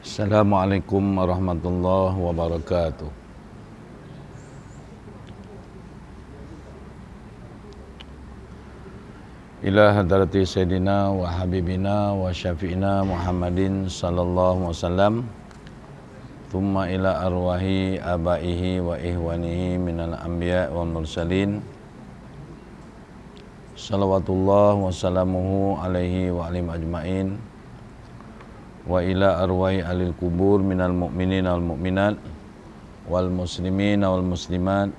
Assalamualaikum warahmatullahi wabarakatuh. Ila hadrati Sayyidina wa Habibina wa Syafi'ina Muhammadin sallallahu alaihi wasallam. Thumma ila arwahi abaihi wa ihwanihi minal anbiya wal mursalin. Salawatullah wa salamuhu alaihi wa alim ajma'in. Wa ila arwahi alil kubur minal mu'minin wal mu'minat wal muslimin wal muslimat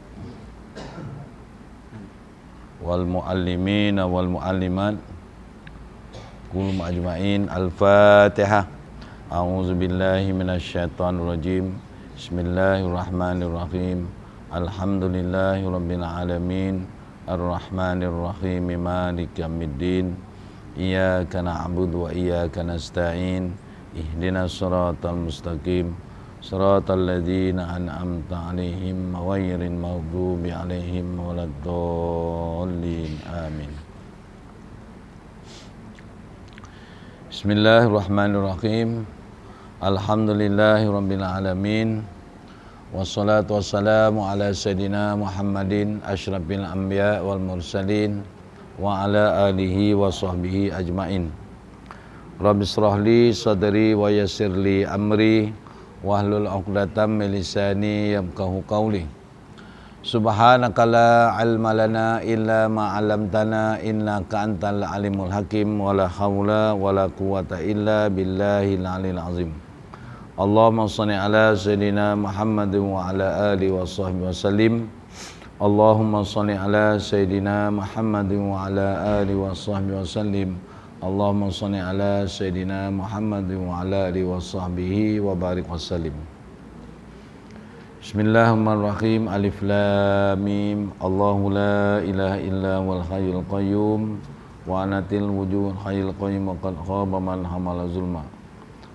wal muallimin wal muallimat kullu ajma'in. Al-Fatihah. A'udzu billahi minasyaitonir rajim. Bismillahirrahmanirrahim. Alhamdulillahi rabbil alamin. Ar-Rahmanir Rahim. Maliki yaumiddin. Iyyaka na'budu wa iyyaka nasta'in. Ihdinas siratal mustaqim. Siratal ladzina an'amta 'alaihim ghairil maghdubi 'alaihim waladdallin. Amin. Bismillahirrahmanirrahim. Alhamdulillahi rabbil alamin. Wassalatu wassalamu ala sayyidina Muhammadin asyrafil anbiya wal mursalin wa ala alihi wa sahbihi ajmain. Rabbi shrah li sadri wa yassir li amri wahlul 'uqdatam min lisani yafqahu qawli. Subhanaka la ilma lana illa ma 'allamtana innaka antal alimul hakim. Wala haula wala quwwata illa billahil aliyil azim. Allahumma shalli ala sayyidina Muhammadin wa ala alihi wa sahbihi wasallim. Allahumma shalli ala sayyidina Muhammadin wa ala alihi wa sahbihi wasallim. Allahumma shalli ala sayyidina Muhammadin wa ala alihi wa sahbihi wa barik wasallim. Bismillahirrahmanirrahim. Alif lam mim. Allahu la ilaha illa huwal hayyul qayyum wa anatil wujuh hayyul qayyum wa qad khaba man hamala zulma.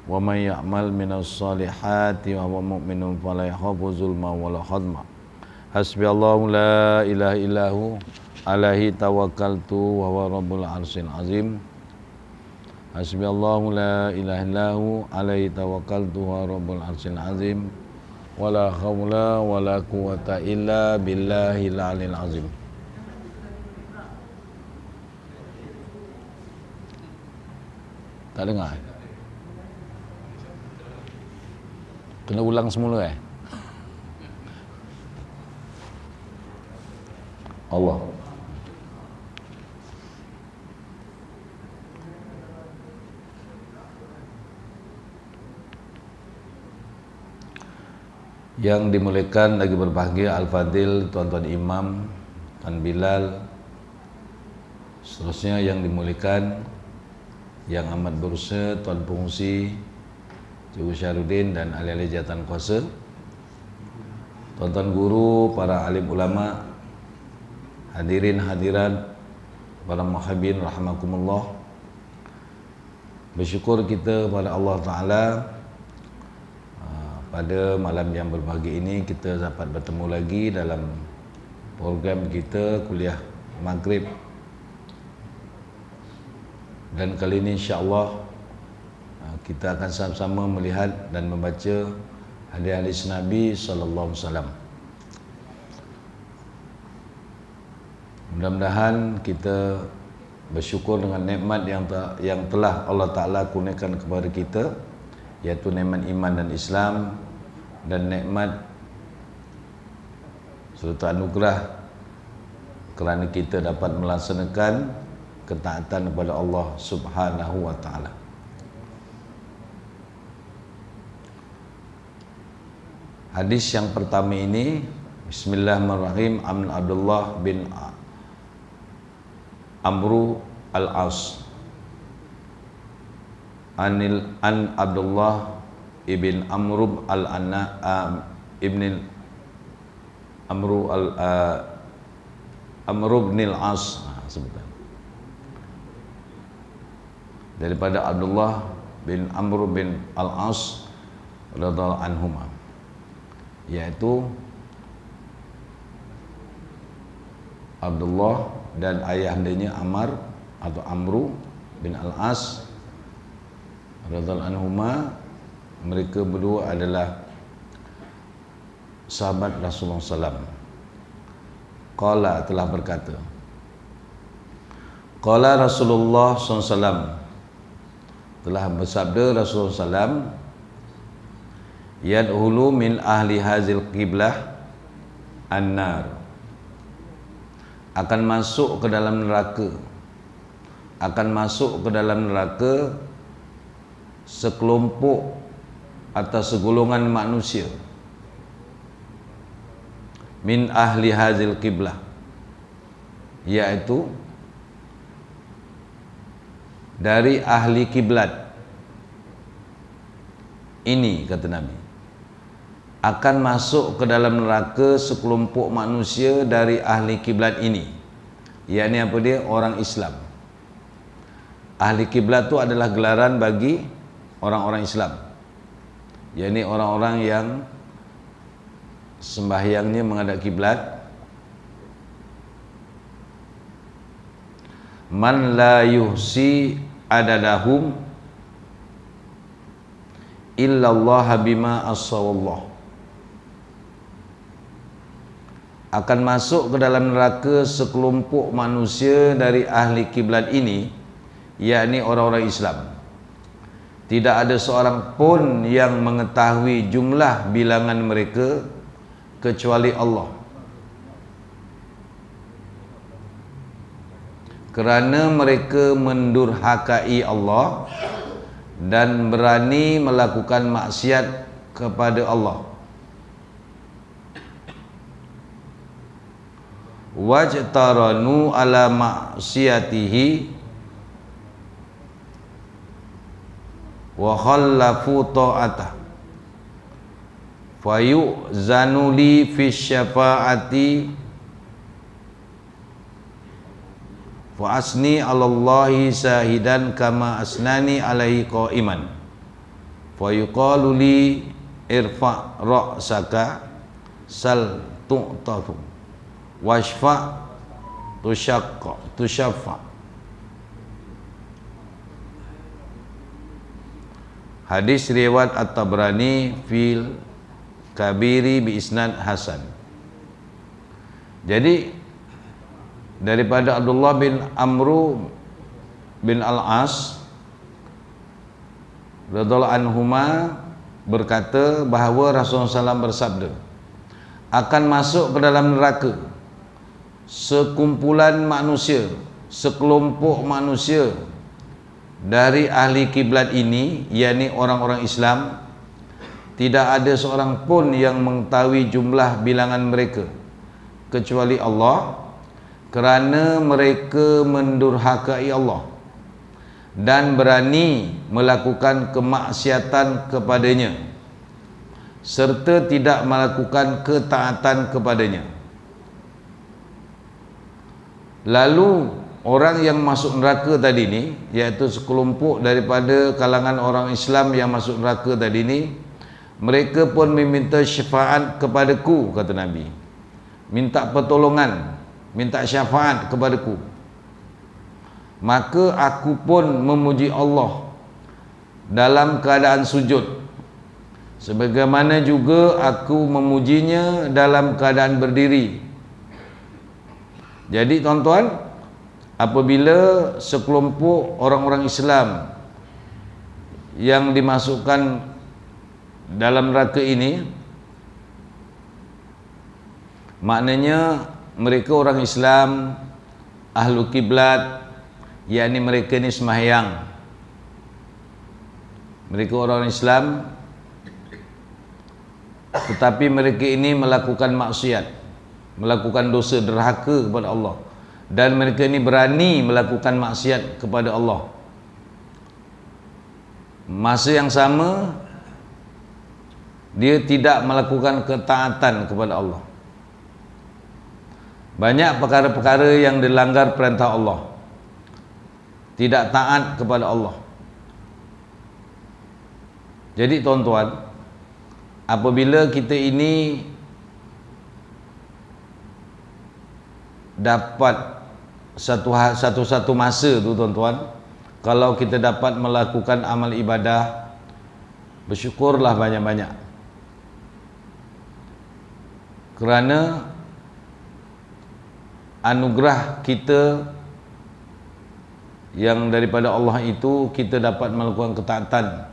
Wa may ya'mal minas solihati wa huwa mu'minun fala yakhafu zulma wa la hadma. Hasbiyallahu la ilaha illahu alaihi tawakkaltu wa huwa rabbul arsyil azim. Hasbiyallahu la ilaha illahu alaihi tawakkaltu wa huwa rabbul arsyil azim. Wala haula wala quwwata illa billahil aliyil azim. Tak dengar? Kena ulang semula Allah. Yang dimuliakan lagi berbahagia Al-Fadil, Tuan-tuan Imam, Tuan Bilal, seterusnya yang dimuliakan yang amat berusaha, Tuan Pengungsi, Cikgu Syarudin dan ahli-ahli jawatan kuasa, tuan-tuan guru, para alim ulama, hadirin hadirat, para muhibbin rahimakumullah. Bersyukur kita pada Allah Ta'ala pada malam yang berbahagia ini kita dapat bertemu lagi dalam program kita kuliah Maghrib. Dan kali ini insya-Allah kita akan sama-sama melihat dan membaca hadis Nabi sallallahu alaihi wasallam. Mudah-mudahan kita bersyukur dengan nikmat yang telah Allah Ta'ala kurniakan kepada kita, iaitu nikmat iman dan Islam, dan nikmat serta anugerah kerana kita dapat melaksanakan ketaatan kepada Allah Subhanahu wa Ta'ala. Hadis yang pertama ini, Bismillahirrahmanirrahim, An Abdullah bin Amru al-As. An Abdullah ibn Amr al-Anna ibn Amr ibn al-As sebutan. Daripada Abdullah bin Amr bin al-As radhiyallahu anhuma, yaitu Abdullah dan ayahandanya Amr atau Amru bin al-As radhiyallahu anhuma Mereka berdua adalah sahabat Rasulullah SAW. Qala telah berkata, Qala Rasulullah SAW, telah bersabda Rasulullah SAW, yad'ulu min ahli hazil qiblah an-nar, akan masuk ke dalam neraka, akan masuk ke dalam neraka sekelompok atau segolongan manusia min ahli hazil qiblah, iaitu dari ahli kiblat ini, kata Nabi, akan masuk ke dalam neraka sekelompok manusia dari ahli kiblat ini. Yakni apa dia? Orang Islam. Ahli kiblat itu adalah gelaran bagi orang-orang Islam, yakni orang-orang yang sembahyangnya menghadap kiblat. Man la yuhsi adadahum illallah bima as-sawallah, akan masuk ke dalam neraka sekelompok manusia dari ahli kiblat ini, yakni orang-orang Islam. Tidak ada seorang pun yang mengetahui jumlah bilangan mereka kecuali Allah, kerana mereka mendurhakai Allah dan berani melakukan maksiat kepada Allah. Wajtaranu ala maksiyatihi wa khallafu ta'atah fayu'zanu li fi syafa'ati fa asni 'alallahi sahidan kama asnani 'alaihi qa'iman fa yuqalu li irfa' ra'saka sal tu'tafu washfa' tushaffa. Hadis riwayat At-Tabrani fil Kabiri bi isnad hasan. Jadi daripada Abdullah bin Amru bin Al-As radhiyallahu anhuma berkata bahawa Rasulullah SAW bersabda, akan masuk ke dalam neraka sekumpulan manusia, sekelompok manusia dari ahli kiblat ini, yakni orang-orang Islam. Tidak ada seorang pun yang mengetahui jumlah bilangan mereka kecuali Allah, kerana mereka mendurhakai Allah dan berani melakukan kemaksiatan kepadanya serta tidak melakukan ketaatan kepadanya. Lalu orang yang masuk neraka tadi ni, iaitu sekelompok daripada kalangan orang Islam yang masuk neraka tadi ni, mereka pun meminta syafaat kepadaku, kata Nabi. Minta pertolongan, minta syafaat kepadaku. Maka aku pun memuji Allah dalam keadaan sujud, sebagaimana juga aku memujinya dalam keadaan berdiri. Jadi tuan-tuan, apabila sekelompok orang-orang Islam yang dimasukkan dalam neraka ini, maknanya mereka orang Islam ahlu kiblat, yakni mereka ni sembahyang, mereka orang Islam, tetapi mereka ini melakukan maksiat, melakukan dosa derhaka kepada Allah, dan mereka ini berani melakukan maksiat kepada Allah. Masa yang sama, dia tidak melakukan ketaatan kepada Allah. Banyak perkara-perkara yang dilanggar perintah Allah, tidak taat kepada Allah. Jadi tuan-tuan, apabila kita ini dapat satu masa tu tuan-tuan, kalau kita dapat melakukan amal ibadah bersyukurlah banyak-banyak, kerana anugerah kita yang daripada Allah itu kita dapat melakukan ketaatan.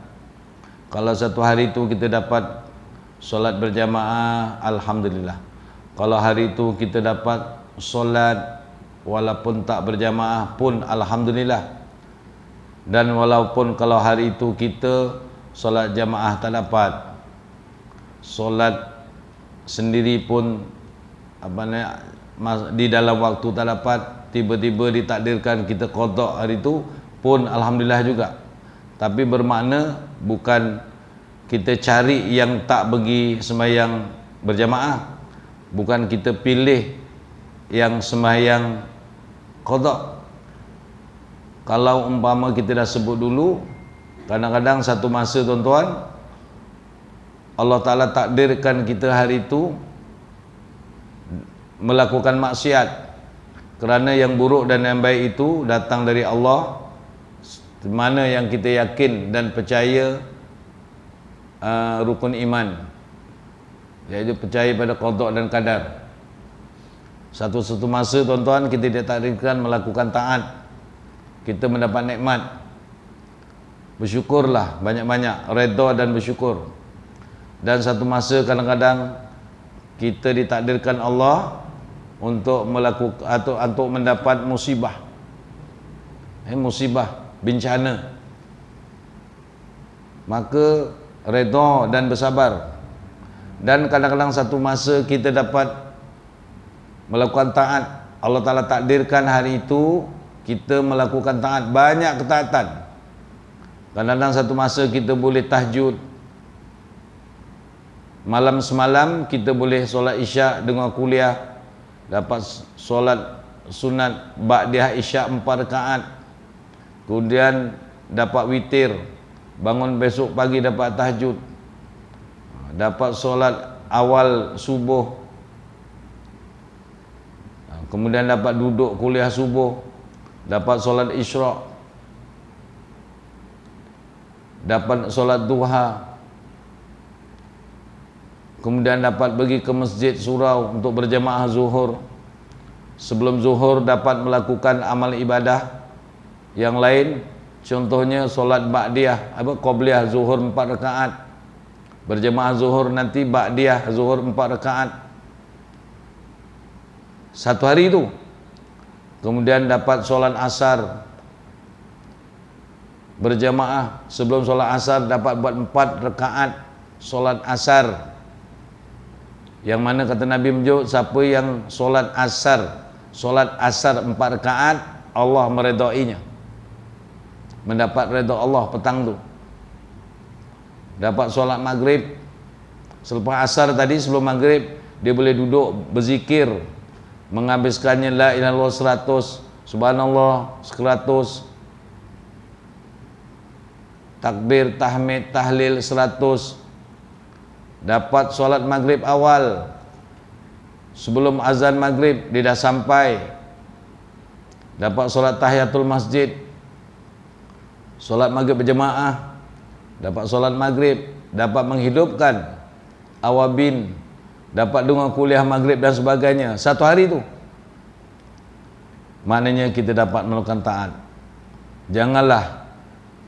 Kalau satu hari itu kita dapat solat berjamaah, alhamdulillah. Kalau hari itu kita dapat solat walaupun tak berjamaah pun alhamdulillah. Dan walaupun kalau hari itu kita solat jamaah tak dapat, solat sendiri pun di dalam waktu tak dapat, tiba-tiba ditakdirkan kita qada hari itu pun alhamdulillah juga. Tapi bermakna bukan kita cari yang tak pergi sembahyang berjamaah, bukan kita pilih yang sembahyang qada. Kalau umpama kita dah sebut dulu, kadang-kadang satu masa tuan-tuan, Allah Ta'ala takdirkan kita hari itu melakukan maksiat, kerana yang buruk dan yang baik itu datang dari Allah, mana yang kita yakin dan percaya rukun iman, iaitu percaya pada qada dan qadar. Satu-satu masa tuan-tuan kita ditakdirkan melakukan taat, kita mendapat nikmat, bersyukurlah banyak-banyak, redha dan bersyukur. Dan satu masa kadang-kadang kita ditakdirkan Allah untuk melakukan atau untuk mendapat musibah, musibah, bencana, maka redha dan bersabar. Dan kadang-kadang satu masa kita dapat melakukan taat, Allah Ta'ala takdirkan hari itu kita melakukan taat, banyak ketaatan. Kadang-kadang satu masa kita boleh tahajud, malam semalam kita boleh solat isyak dengan kuliah, dapat solat sunat ba'diyah isyak 4 rakaat, kemudian dapat witir, bangun besok pagi dapat tahajud, dapat solat awal subuh, kemudian dapat duduk kuliah subuh, dapat solat isyraq, dapat solat duha, kemudian dapat pergi ke masjid surau untuk berjamaah zuhur. Sebelum zuhur dapat melakukan amal ibadah yang lain, contohnya solat ba'diyah, qabliyah zuhur 4 rakaat, berjamaah zuhur nanti ba'diyah zuhur 4 rakaat satu hari itu. Kemudian dapat solat asar berjamaah, sebelum solat asar dapat buat 4 rakaat solat asar, yang mana kata Nabi menjawab, siapa yang solat asar 4 rakaat, Allah meredainya, mendapat redha Allah petang tu. Dapat solat maghrib, selepas asar tadi, sebelum maghrib dia boleh duduk berzikir, menghabiskannya la ilaha illallah 100, subhanallah 100, takbir, tahmid, tahlil 100. Dapat solat maghrib awal, sebelum azan maghrib dia dah sampai, dapat solat tahiyatul masjid, solat maghrib berjemaah, dapat solat maghrib, dapat menghidupkan awabin, dapat dengar kuliah maghrib dan sebagainya satu hari itu. Maknanya kita dapat melakukan taat. Janganlah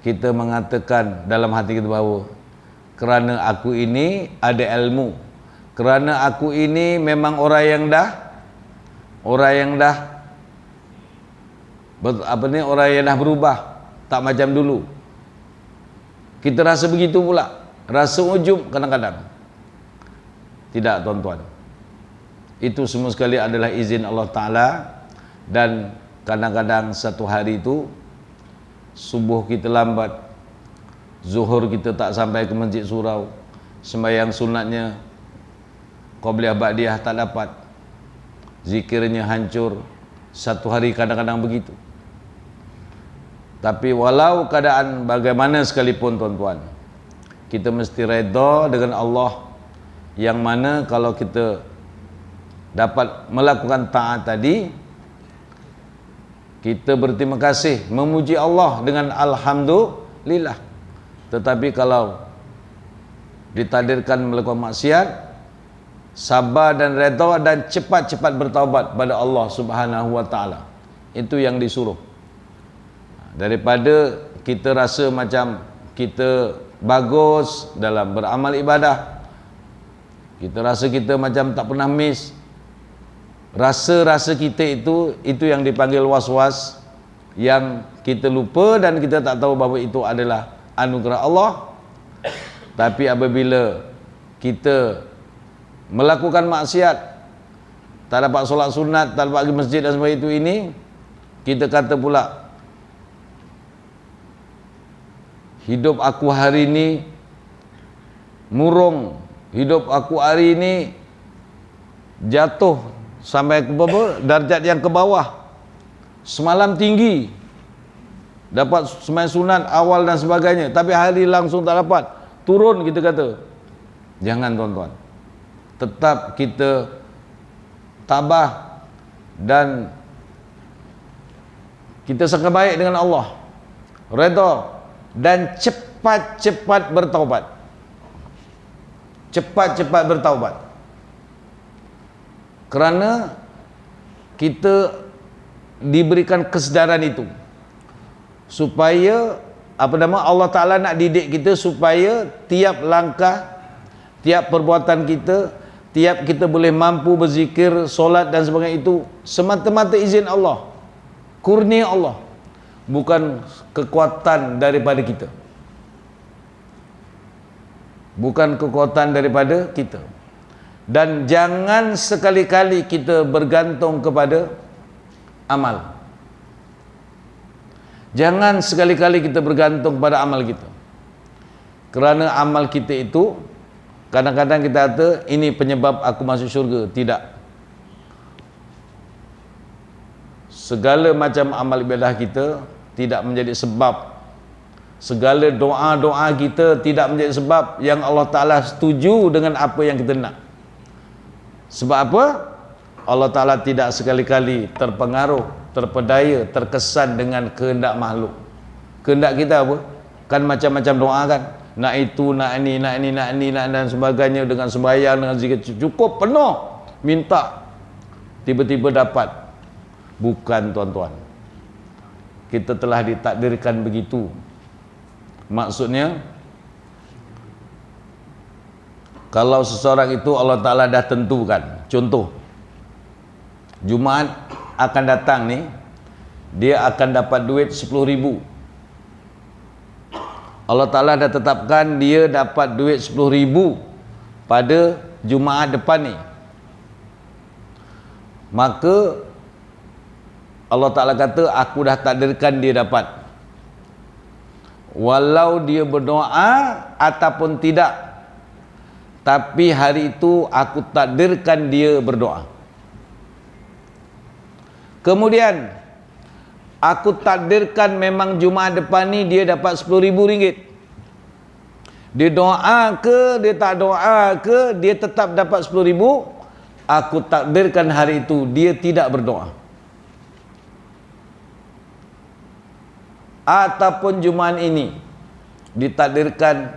kita mengatakan dalam hati kita bahawa kerana aku ini ada ilmu, kerana aku ini memang orang yang dah orang yang dah berubah, tak macam dulu. Kita rasa begitu pula, rasa ujub kadang-kadang. Tidak tuan-tuan, itu semua sekali adalah izin Allah Ta'ala. Dan kadang-kadang satu hari itu subuh kita lambat, zuhur kita tak sampai ke masjid surau, sembahyang sunatnya qabliyah ba'diyah tak dapat, zikirnya hancur. Satu hari kadang-kadang begitu. Tapi walau keadaan bagaimana sekalipun tuan-tuan, kita mesti redha dengan Allah, yang mana kalau kita dapat melakukan taat tadi, kita berterima kasih, memuji Allah dengan alhamdulillah. Tetapi kalau ditakdirkan melakukan maksiat, sabar dan redha dan cepat-cepat bertaubat pada Allah Subhanahu wa taala. Itu yang disuruh. Daripada kita rasa macam kita bagus dalam beramal ibadah, kita rasa kita macam tak pernah miss. Rasa-rasa kita itu yang dipanggil was-was, yang kita lupa dan kita tak tahu bahawa itu adalah anugerah Allah. Tapi apabila kita melakukan maksiat, tak dapat solat sunat, tak dapat pergi masjid dan sebagainya itu ini, kita kata pula, hidup aku hari ini murung, hidup aku hari ini jatuh sampai ke darjat yang ke bawah. Semalam tinggi, dapat sembahyang sunat awal dan sebagainya, tapi hari langsung tak dapat, turun kita kata. Jangan tuan-tuan, tetap kita tabah dan kita sangka baik dengan Allah, redha dan cepat-cepat bertaubat. Cepat-cepat bertaubat. Kerana kita diberikan kesedaran itu supaya Allah Ta'ala nak didik kita supaya tiap langkah, tiap perbuatan kita, tiap kita boleh mampu berzikir, solat dan sebagainya itu semata-mata izin Allah, kurnia Allah, bukan kekuatan daripada kita, bukan kekuatan daripada kita. Dan jangan sekali-kali kita bergantung kepada amal. Jangan sekali-kali kita bergantung pada amal kita. Kerana amal kita itu kadang-kadang kita kata ini penyebab aku masuk syurga. Tidak. Segala macam amal ibadah kita tidak menjadi sebab. Segala doa-doa kita tidak menjadi sebab yang Allah Ta'ala setuju dengan apa yang kita nak. Sebab apa? Allah Ta'ala tidak sekali-kali terpengaruh, terpedaya, terkesan dengan kehendak makhluk. Kehendak kita apa? Kan macam-macam doa kan, nak itu, nak ini, nak ini, nak ini, nak dan sebagainya, dengan sembahyang, dengan zikir, cukup penuh minta, tiba-tiba dapat. Bukan tuan-tuan, kita telah ditakdirkan begitu. Maksudnya, kalau seseorang itu Allah Ta'ala dah tentukan, contoh Jumaat akan datang ni, dia akan dapat duit 10,000. Allah Ta'ala dah tetapkan dia dapat duit 10,000 pada Jumaat depan ni. Maka Allah Ta'ala kata, aku dah takdirkan dia dapat. Walau dia berdoa ataupun tidak, tapi hari itu aku takdirkan dia berdoa. Kemudian aku takdirkan memang Jumaat depan ni dia dapat 10,000 ringgit. Dia doa ke, dia tak doa ke, dia tetap dapat 10,000. Aku takdirkan hari itu dia tidak berdoa. Ataupun Jumaat ini ditakdirkan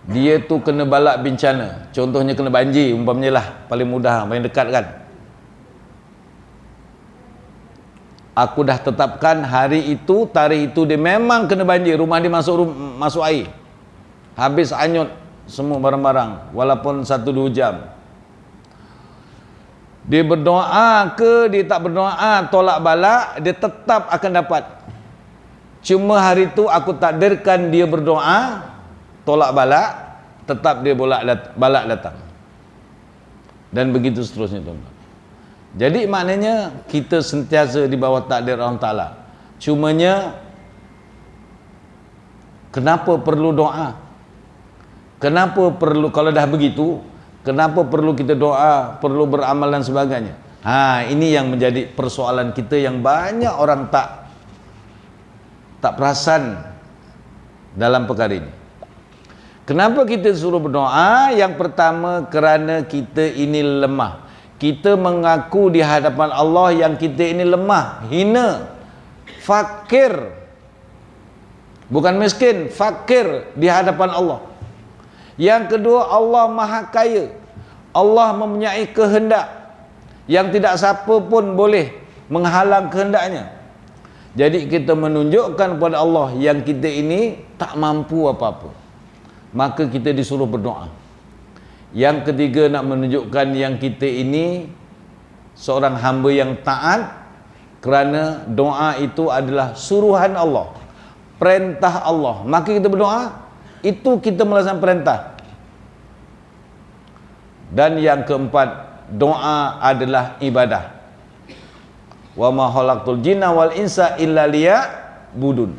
dia tu kena balak bencana, contohnya kena banjir umpamanya lah, paling mudah, paling dekat kan. Aku dah tetapkan hari itu, tarikh itu dia memang kena banjir, rumah dia masuk air, habis anyut semua barang-barang, walaupun 1-2 jam. Dia berdoa ke, dia tak berdoa, tolak balak, dia tetap akan dapat. Cuma hari itu aku takdirkan dia berdoa, tolak balak, tetap dia balak datang. Dan begitu seterusnya tuan-tuan. Jadi maknanya kita sentiasa di bawah takdir Allah Ta'ala. Cumanya kenapa perlu doa? Kenapa perlu, kalau dah begitu, kenapa perlu kita doa, perlu beramal dan sebagainya? Ini yang menjadi persoalan kita yang banyak orang tak perasan dalam perkara ini. Kenapa kita suruh berdoa? Yang pertama, kerana kita ini lemah. Kita mengaku di hadapan Allah yang kita ini lemah, hina, fakir. Bukan miskin, fakir di hadapan Allah. Yang kedua, Allah Maha Kaya. Allah mempunyai kehendak yang tidak siapa pun boleh menghalang kehendaknya. Jadi kita menunjukkan kepada Allah yang kita ini tak mampu apa-apa, maka kita disuruh berdoa. Yang ketiga, nak menunjukkan yang kita ini seorang hamba yang taat, kerana doa itu adalah suruhan Allah, perintah Allah, maka kita berdoa, itu kita melaksanakan perintah. Dan yang keempat, doa adalah ibadah. Wa ma khalaqtul jinna wal insa illa liya'budun.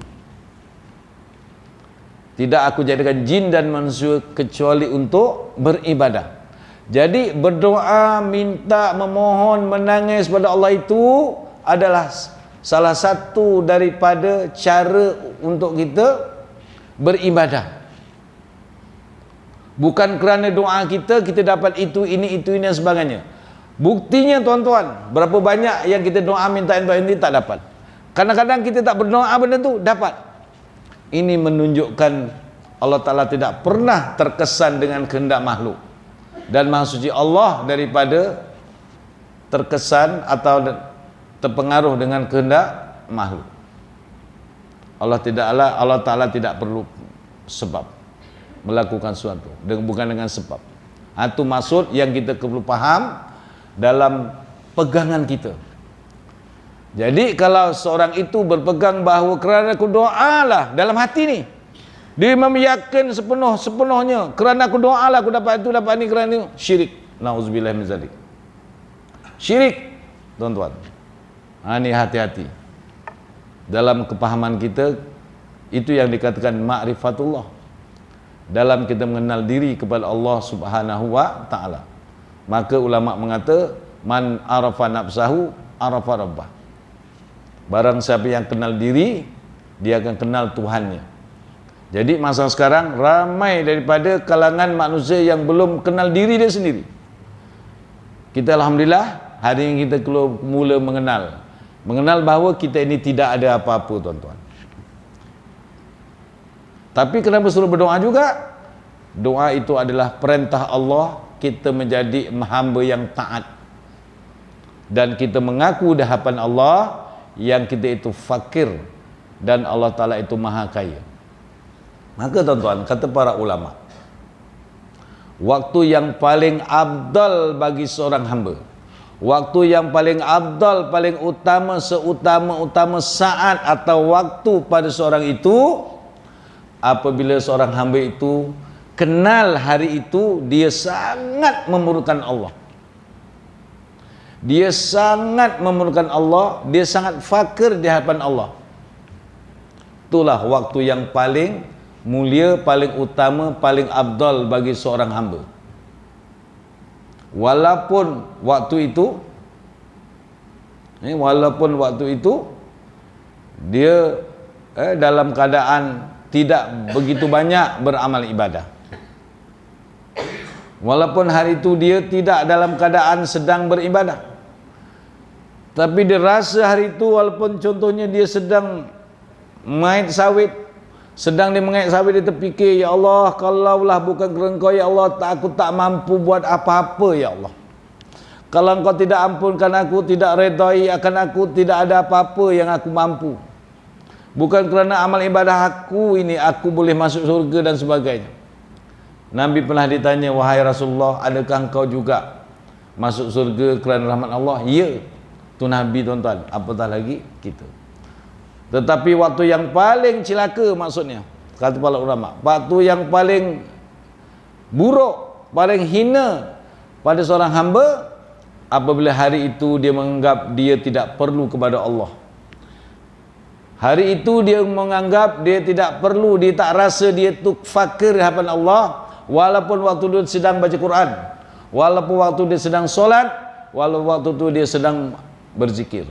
Tidak aku jadikan jin dan manusia kecuali untuk beribadah. Jadi berdoa, minta, memohon, menangis pada Allah itu adalah salah satu daripada cara untuk kita beribadah. Bukan kerana doa kita dapat itu, ini dan sebagainya. Buktinya tuan-tuan, berapa banyak yang kita doa, minta ini tak dapat. Kadang-kadang kita tak berdoa benda tu dapat. Ini menunjukkan Allah Ta'ala tidak pernah terkesan dengan kehendak makhluk. Dan Maha Suci Allah daripada terkesan atau terpengaruh dengan kehendak makhluk. Allah Ta'ala tidak perlu sebab melakukan sesuatu, bukan dengan sebab. Itu maksud yang kita perlu faham dalam pegangan kita. Jadi kalau seorang itu berpegang bahawa kerana aku doalah dalam hati ni, dia memyakin sepenuhnya kerana aku doalah aku dapat itu, dapat ini, kerana ini, syirik. Nauzubillah min zalik. Syirik, tuan-tuan. Ini hati-hati. Dalam kepahaman kita, itu yang dikatakan ma'rifatullah. Dalam kita mengenal diri kepada Allah Subhanahu wa ta'ala. Maka ulama mengata, man arafa nafsahu arafa rabbah. Barang siapa yang kenal diri, dia akan kenal Tuhannya. Jadi masa sekarang ramai daripada kalangan manusia yang belum kenal diri dia sendiri. Kita alhamdulillah hari ini kita mula mengenal bahawa kita ini tidak ada apa-apa, tuan-tuan. Tapi kenapa suruh berdoa juga? Doa itu adalah perintah Allah, kita menjadi hamba yang taat. Dan kita mengaku di hadapan Allah yang kita itu fakir dan Allah Ta'ala itu maha kaya. Maka tuan-tuan, kata para ulama, waktu yang paling abdal bagi seorang hamba, waktu yang paling abdal, paling utama, seutama-utama saat atau waktu pada seorang itu, apabila seorang hamba itu kenal hari itu, dia sangat memerlukan Allah. Dia sangat memerlukan Allah, dia sangat fakir di hadapan Allah. Itulah waktu yang paling mulia, paling utama, paling abdal bagi seorang hamba. Walaupun waktu itu dia dalam keadaan tidak begitu banyak beramal ibadah. Walaupun hari itu dia tidak dalam keadaan sedang beribadah, tapi dia rasa hari itu, walaupun contohnya dia sedang mengait sawit, sedang dia mengait sawit, dia terfikir, ya Allah, kalaulah bukan kerana Engkau, ya Allah, aku tak mampu buat apa-apa, ya Allah. Kalau Engkau tidak ampunkan aku, tidak redai akan aku, tidak ada apa-apa yang aku mampu. Bukan kerana amal ibadah aku ini aku boleh masuk surga dan sebagainya. Nabi pernah ditanya, wahai Rasulullah, adakah engkau juga masuk surga kerana rahmat Allah? Ya. Itu Nabi, tuan-tuan, apatah lagi kita. Tetapi waktu yang paling celaka, maksudnya kata para ulama, waktu yang paling buruk, paling hina pada seorang hamba, apabila hari itu dia menganggap dia tidak perlu kepada Allah. Hari itu dia menganggap dia tidak perlu, dia tak rasa dia tu fakir di hadapan Allah, walaupun waktu dia sedang baca Quran, walaupun waktu dia sedang solat, walaupun waktu itu dia sedang berzikir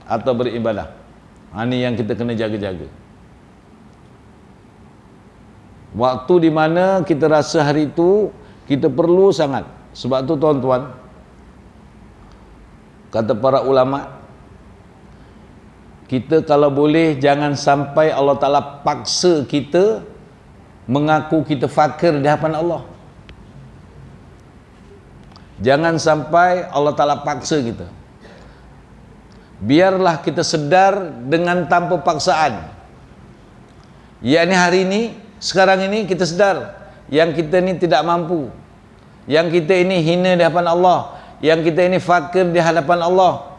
atau beribadah. Ini yang kita kena jaga-jaga. Waktu di mana kita rasa hari itu kita perlu sangat. Sebab tu tuan-tuan, kata para ulama, kita kalau boleh jangan sampai Allah Ta'ala paksa kita mengaku kita fakir di hadapan Allah. Jangan sampai Allah Ta'ala paksa kita. Biarlah kita sedar dengan tanpa paksaan. Yakni hari ini, sekarang ini kita sedar yang kita ini tidak mampu, yang kita ini hina di hadapan Allah, yang kita ini fakir di hadapan Allah.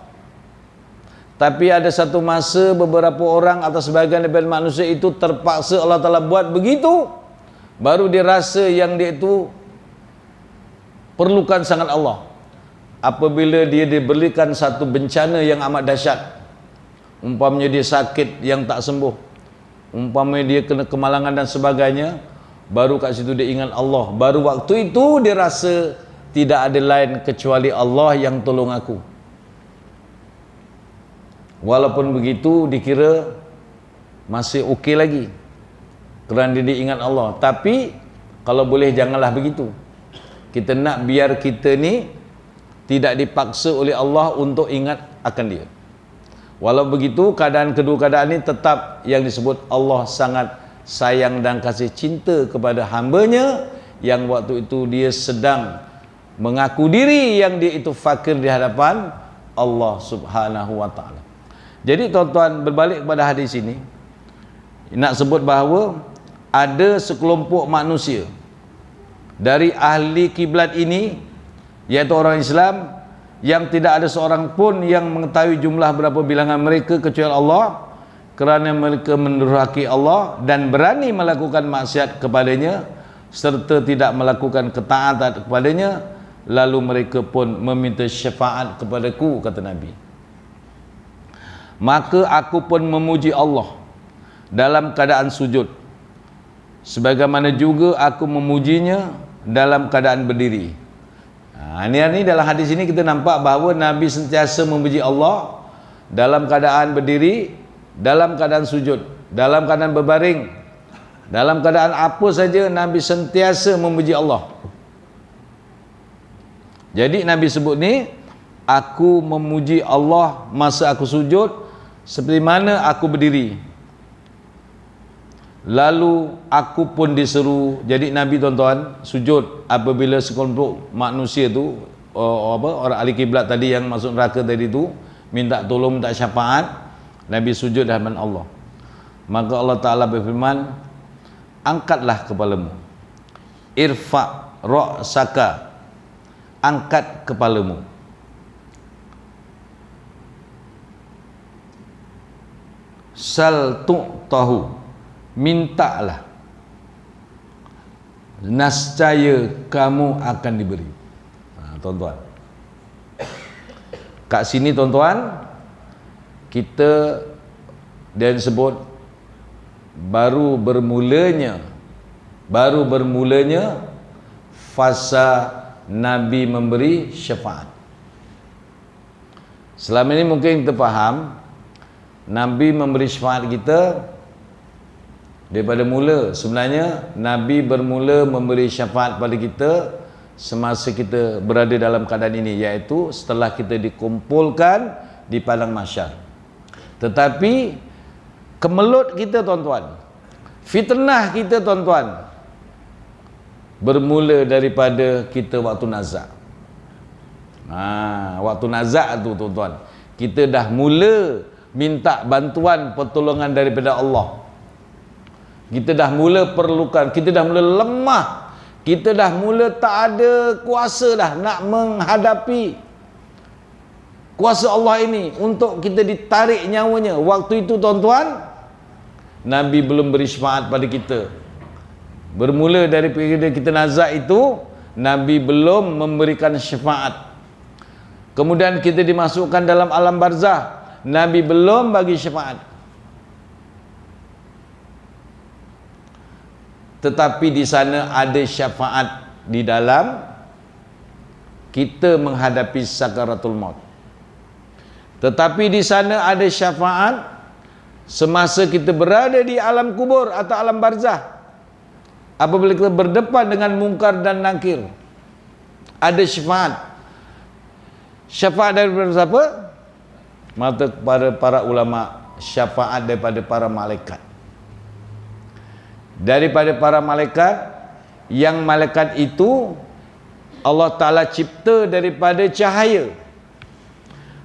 Tapi ada satu masa beberapa orang atau sebahagian daripada manusia itu terpaksa Allah Ta'ala buat begitu, baru dia rasa yang dia itu perlukan sangat Allah. Apabila dia diberikan satu bencana yang amat dahsyat, umpamanya dia sakit yang tak sembuh, umpamanya dia kena kemalangan dan sebagainya, baru kat situ dia ingat Allah. Baru waktu itu dia rasa tidak ada lain kecuali Allah yang tolong aku. Walaupun begitu dikira masih okey lagi, kerana dia ingat Allah. Tapi kalau boleh janganlah begitu. Kita nak biar kita ni tidak dipaksa oleh Allah untuk ingat akan dia. Walau begitu, keadaan kedua keadaan ini tetap yang disebut Allah sangat sayang dan kasih cinta kepada hambanya yang waktu itu dia sedang mengaku diri yang dia itu fakir di hadapan Allah Subhanahu wa ta'ala. Jadi tuan-tuan, berbalik kepada hadis ini, nak sebut bahawa ada sekelompok manusia dari ahli kiblat ini, iaitu orang Islam, yang tidak ada seorang pun yang mengetahui jumlah berapa bilangan mereka kecuali Allah, kerana mereka mendurhaki Allah dan berani melakukan maksiat kepadanya serta tidak melakukan ketaatan kepadanya, lalu mereka pun meminta syafaat kepadaku, kata Nabi. Maka aku pun memuji Allah dalam keadaan sujud, sebagaimana juga aku memujinya dalam keadaan berdiri. Ini dalam hadis ini kita nampak bahawa Nabi sentiasa memuji Allah dalam keadaan berdiri, dalam keadaan sujud, dalam keadaan berbaring, dalam keadaan apa saja Nabi sentiasa memuji Allah. Jadi Nabi sebut ni, aku memuji Allah masa aku sujud seperti mana aku berdiri. Lalu aku pun diseru. Jadi Nabi tuan-tuan sujud apabila sekelompok manusia tu orang ahli kiblat tadi yang masuk neraka tadi tu minta tolong, minta syafaat, Nabi sujud di hadapan Allah. Maka Allah Ta'ala berfirman, angkatlah kepalamu, irfa' ra'saka, angkat kepalamu, sal tu'tahu, mintalah, nascaya kamu akan diberi. Tuan-tuan, kat sini tuan-tuan, kita dia sebut baru bermulanya fasa Nabi memberi syafaat. Selama ini mungkin kita faham Nabi memberi syafaat kita daripada mula. Sebenarnya Nabi bermula memberi syafaat pada kita semasa kita berada dalam keadaan ini, iaitu setelah kita dikumpulkan di padang mahsyar. Tetapi kemelut kita tuan-tuan, fitnah kita tuan-tuan, bermula daripada kita waktu nazak. Waktu nazak tu tuan-tuan, kita dah mula minta bantuan pertolongan daripada Allah. Kita dah mula perlukan, kita dah mula lemah, kita dah mula tak ada kuasa dah nak menghadapi kuasa Allah ini untuk kita ditarik nyawanya. Waktu itu tuan-tuan, Nabi belum beri syafaat pada kita. Bermula daripada kita nazak itu, Nabi belum memberikan syafaat. Kemudian kita dimasukkan dalam alam barzah, Nabi belum bagi syafaat. Tetapi di sana ada syafaat di dalam kita menghadapi sakaratul maut. Tetapi di sana ada syafaat semasa kita berada di alam kubur atau alam barzah. Apabila kita berdepan dengan mungkar dan nakir, ada syafaat. Syafaat daripada siapa? Mata kepada para ulama, syafaat daripada para malaikat. Daripada para malaikat, yang malaikat itu Allah Ta'ala cipta daripada cahaya.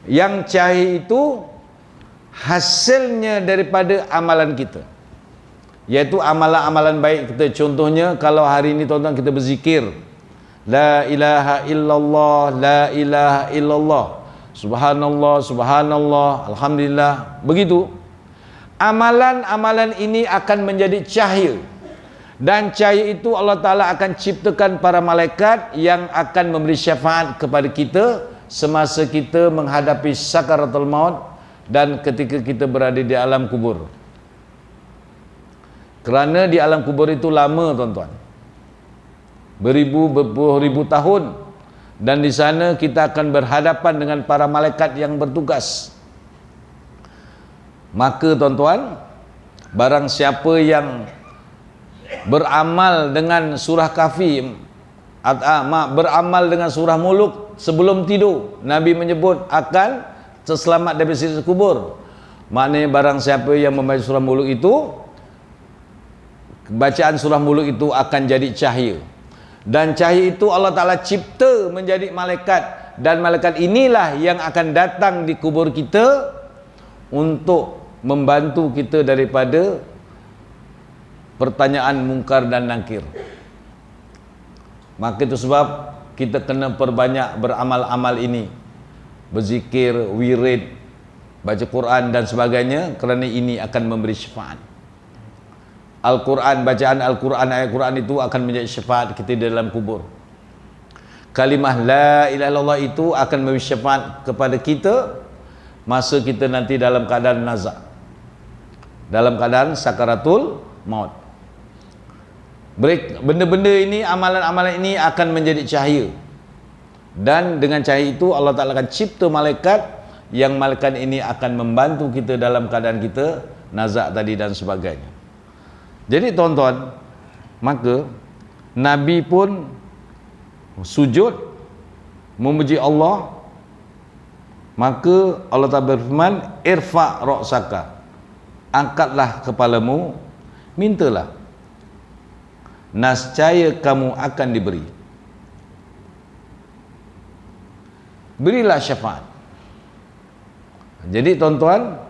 Yang cahaya itu hasilnya daripada amalan kita, iaitu amalan-amalan baik kita. Contohnya kalau hari ini tuan-tuan kita berzikir la ilaha illallah, la ilaha illallah, subhanallah, subhanallah, alhamdulillah, begitu. Amalan-amalan ini akan menjadi cahaya, dan cahaya itu Allah Ta'ala akan ciptakan para malaikat yang akan memberi syafaat kepada kita semasa kita menghadapi sakaratul maut dan ketika kita berada di alam kubur. Kerana di alam kubur itu lama tuan-tuan, berpuluh ribu tahun, dan di sana kita akan berhadapan dengan para malaikat yang bertugas. Maka tuan-tuan, barang siapa yang beramal dengan surah Kahfi, beramal dengan surah Muluk sebelum tidur, Nabi menyebut akan terselamat dari siksa kubur. Maknanya barang siapa yang membaca surah Muluk itu, bacaan surah Muluk itu akan jadi cahaya, dan cahaya itu Allah Ta'ala cipta menjadi malaikat, dan malaikat inilah yang akan datang di kubur kita untuk membantu kita daripada pertanyaan mungkar dan nakir. Maka itu sebab kita kena perbanyak beramal-amal ini, berzikir, wirid, baca Quran dan sebagainya, kerana ini akan memberi syafaat. Al-Quran, bacaan Al-Quran, ayat Quran itu akan menjadi syafaat kita di dalam kubur. Kalimah la ilaha illallah itu akan memberi syafaat kepada kita masa kita nanti dalam keadaan nazak, dalam keadaan sakaratul maut. Benda-benda ini, amalan-amalan ini akan menjadi cahaya, dan dengan cahaya itu Allah Ta'ala akan cipta malaikat, yang malaikat ini akan membantu kita dalam keadaan kita nazak tadi dan sebagainya. Jadi tuan-tuan, maka Nabi pun sujud memuji Allah. Maka Allah Ta'ala berfirman, irfa' ra'saka, angkatlah kepalamu, mintalah, nascaya kamu akan diberi. Berilah syafaat. Jadi tuan-tuan,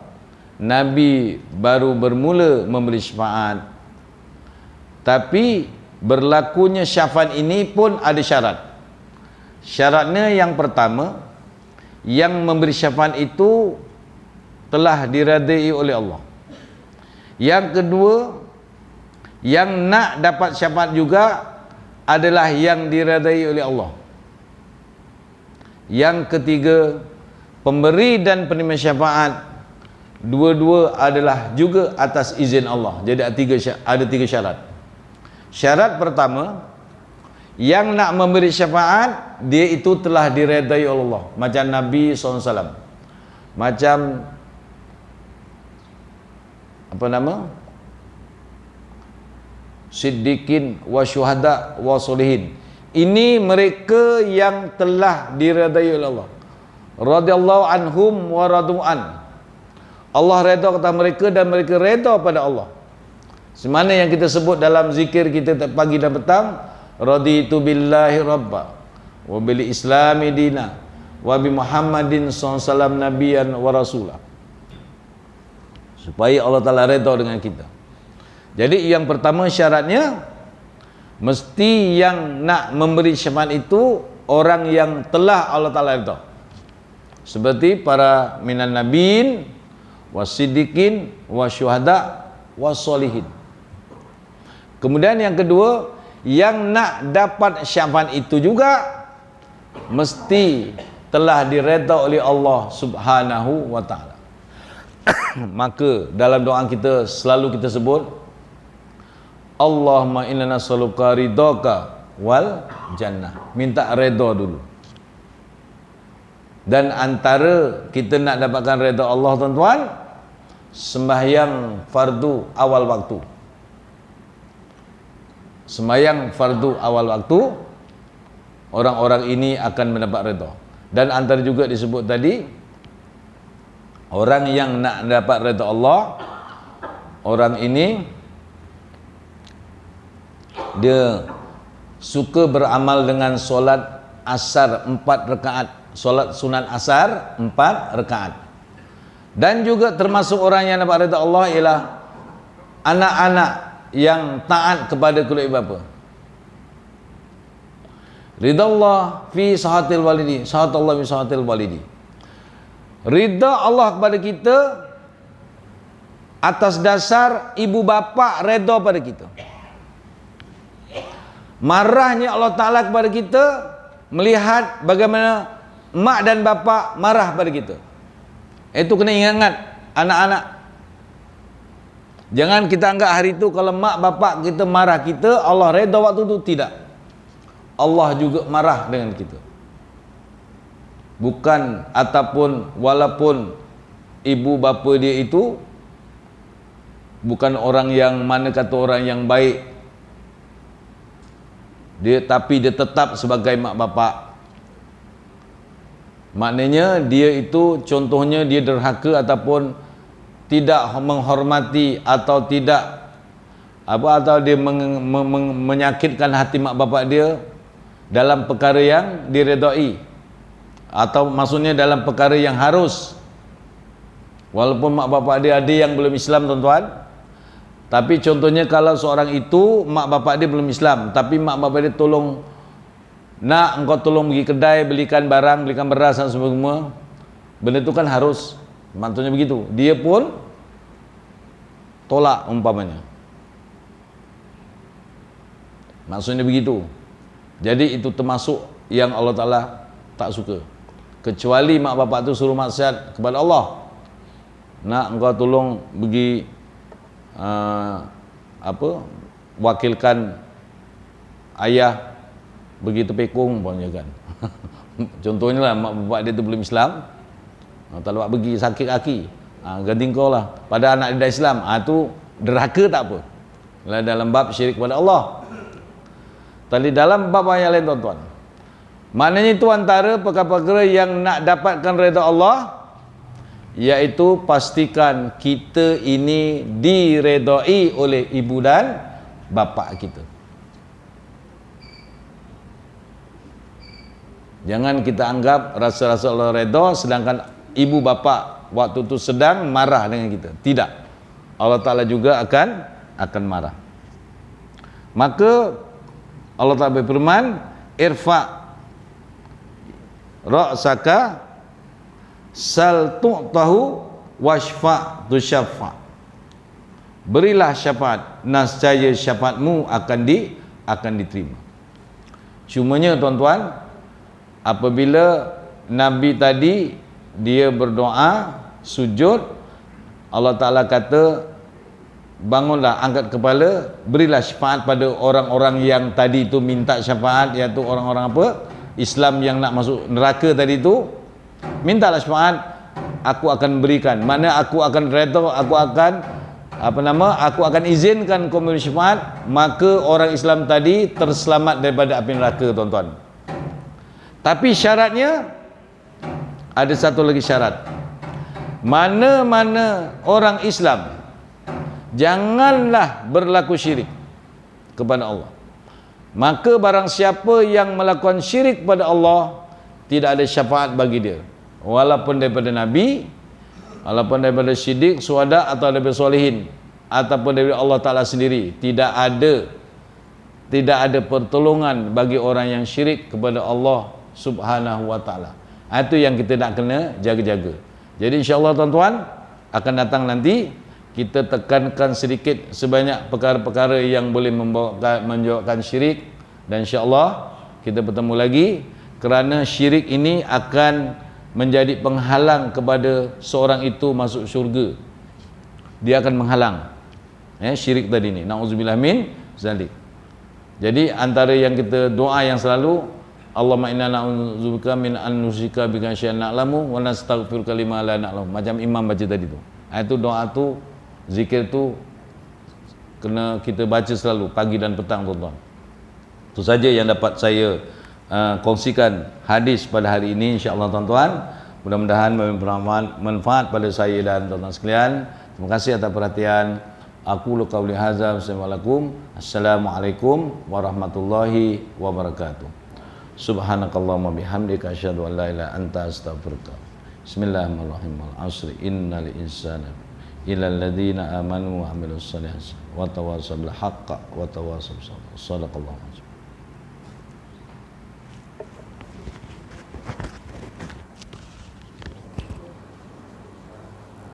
Nabi baru bermula memberi syafaat, tapi berlakunya syafaat ini pun ada syarat. Syaratnya yang pertama, yang memberi syafaat itu telah diredai oleh Allah. Yang kedua, yang nak dapat syafaat juga adalah yang diredai oleh Allah. Yang ketiga, pemberi dan penerima syafaat dua-dua adalah juga atas izin Allah. Jadi ada tiga syarat. Syarat pertama, yang nak memberi syafaat, dia itu telah diredai oleh Allah, macam Nabi SAW, macam apa nama, siddiqin wa syuhada wa solihin. Ini mereka yang telah diredai oleh Allah, radhiyallahu anhum wa radu'an. Allah redha kepada mereka dan mereka redha pada Allah. Semana yang kita sebut dalam zikir kita pagi dan petang, raditu billahi rabba wa bil islami dina wa bi Muhammadin sallallahu nabiyan wa rasulah. Supaya Allah Ta'ala redha dengan kita. Jadi yang pertama syaratnya, mesti yang nak memberi syafaat itu orang yang telah Allah Ta'ala redha, seperti para minan nabiin wasiddiqin wasyuhada wasolihin. Kemudian yang kedua, yang nak dapat syafaat itu juga mesti telah diredha oleh Allah Subhanahu wa Ta'ala. Maka dalam doa kita selalu kita sebut, Allahumma inna nas'aluka ridhaka wal jannah. Minta redha dulu. Dan antara kita nak dapatkan redha Allah tuan-tuan, sembahyang fardu awal waktu. Sembahyang fardu awal waktu, orang-orang ini akan mendapat redha. Dan antara juga disebut tadi, orang yang nak dapat redha Allah, orang ini dia suka beramal dengan solat asar 4 rakaat, solat sunat asar 4 rakaat. Dan juga termasuk orang yang dapat ridha Allah ialah anak-anak yang taat kepada kedua ibu bapa. Ridha Allah fi sahatil walidi, sahat Allah fi sahatil walidi. Ridha Allah kepada kita atas dasar ibu bapa redha pada kita. Marahnya Allah Ta'ala kepada kita melihat bagaimana mak dan bapa marah pada kita. Itu kena ingat anak-anak. Jangan kita anggap hari itu kalau mak bapa kita marah kita, Allah redha waktu itu. Tidak. Allah juga marah dengan kita. Bukan ataupun walaupun ibu bapa dia itu bukan orang yang mana kata orang yang baik, tapi dia tetap sebagai mak bapak. Maknanya dia itu contohnya dia derhaka ataupun tidak menghormati atau tidak atau dia menyakitkan hati mak bapak dia dalam perkara yang diredai, atau maksudnya dalam perkara yang harus. Walaupun mak bapak dia ada yang belum Islam tuan-tuan, tapi contohnya kalau seorang itu mak bapak dia belum Islam, tapi mak bapak dia tolong, nak engkau tolong pergi kedai belikan barang, belikan beras dan semua, benda itu kan harus, maksudnya begitu. Dia pun tolak umpamanya, maksudnya begitu. Jadi itu termasuk yang Allah Ta'ala tak suka. Kecuali mak bapak tu suruh maksiat kepada Allah, nak engkau tolong pergi wakilkan ayah pergi terpekung umpamanya kan. Contohnya lah mak bapak dia tu belum Islam, tak lepas pergi sakit kaki, ganti kau lah pada anak dia dah Islam, tu derhaka tak apa dalam bab syirik kepada Allah. Tapi dalam bab yang lain tuan-tuan, maknanya itu antara perkara-perkara yang nak dapatkan redha Allah, iaitu pastikan kita ini diredai oleh ibu dan bapa kita. Jangan kita anggap rasa-rasa Allah redha sedangkan ibu bapa waktu itu sedang marah dengan kita. Tidak. Allah Ta'ala juga akan marah. Maka Allah Ta'ala berfirman, irfa ra'saka sal tu'tahu washfa tushaffa. Berilah syafaat, nascaya syafaatmu akan diterima. Cumanya tuan-tuan, apabila Nabi tadi dia berdoa sujud, Allah Ta'ala kata bangunlah, angkat kepala, berilah syafaat pada orang-orang yang tadi itu minta syafaat, iaitu orang-orang apa? Islam yang nak masuk neraka tadi itu. Mintalah syafaat, aku akan berikan. Mana aku akan redha, aku akan izinkan kau memberi syafaat, maka orang Islam tadi terselamat daripada api neraka tuan-tuan. Tapi syaratnya ada satu lagi syarat. Mana-mana orang Islam janganlah berlaku syirik kepada Allah. Maka barang siapa yang melakukan syirik pada Allah, tidak ada syafaat bagi dia, walaupun daripada Nabi, walaupun daripada Siddiq, Syuhada, atau daripada Solehin, ataupun daripada Allah Ta'ala sendiri. Tidak ada pertolongan bagi orang yang syirik kepada Allah Subhanahu wa Ta'ala. Itu yang kita nak kena jaga-jaga. Jadi insya-Allah tuan-tuan, akan datang nanti kita tekankan sedikit sebanyak perkara-perkara yang boleh menyebabkan syirik, dan insya-Allah kita bertemu lagi, kerana syirik ini akan menjadi penghalang kepada seorang itu masuk syurga. Dia akan menghalang syirik tadi ni. Nauzubillah min zalik. Jadi antara yang kita doa yang selalu, Allahumma inna na'udzubika min an nusyrika bika syai'an na'lamu wa nastaghfiruka lima la na'lamu. Macam imam baca tadi tu. Itu doa tu, zikir tu kena kita baca selalu pagi dan petang tuan-tuan. Itu saja yang dapat saya kongsikan hadis pada hari ini, insya-Allah tuan-tuan. Mudah-mudahan memberi manfaat pada saya dan tuan-tuan sekalian. Terima kasih atas perhatian. Aqulu qauli hadza wassalamualaikum. Assalamualaikum warahmatullahi wabarakatuh. Subhanakallahumma bihamdika asyhadu an la ilaha anta astaghfiruka. Bismillahirrahmanirrahim. Al-'asri innal insana illal ladzina amanu wa 'amilus solihati wa tawassaw bil haqqi wa tawassaw bis sabr. Shadaqallahu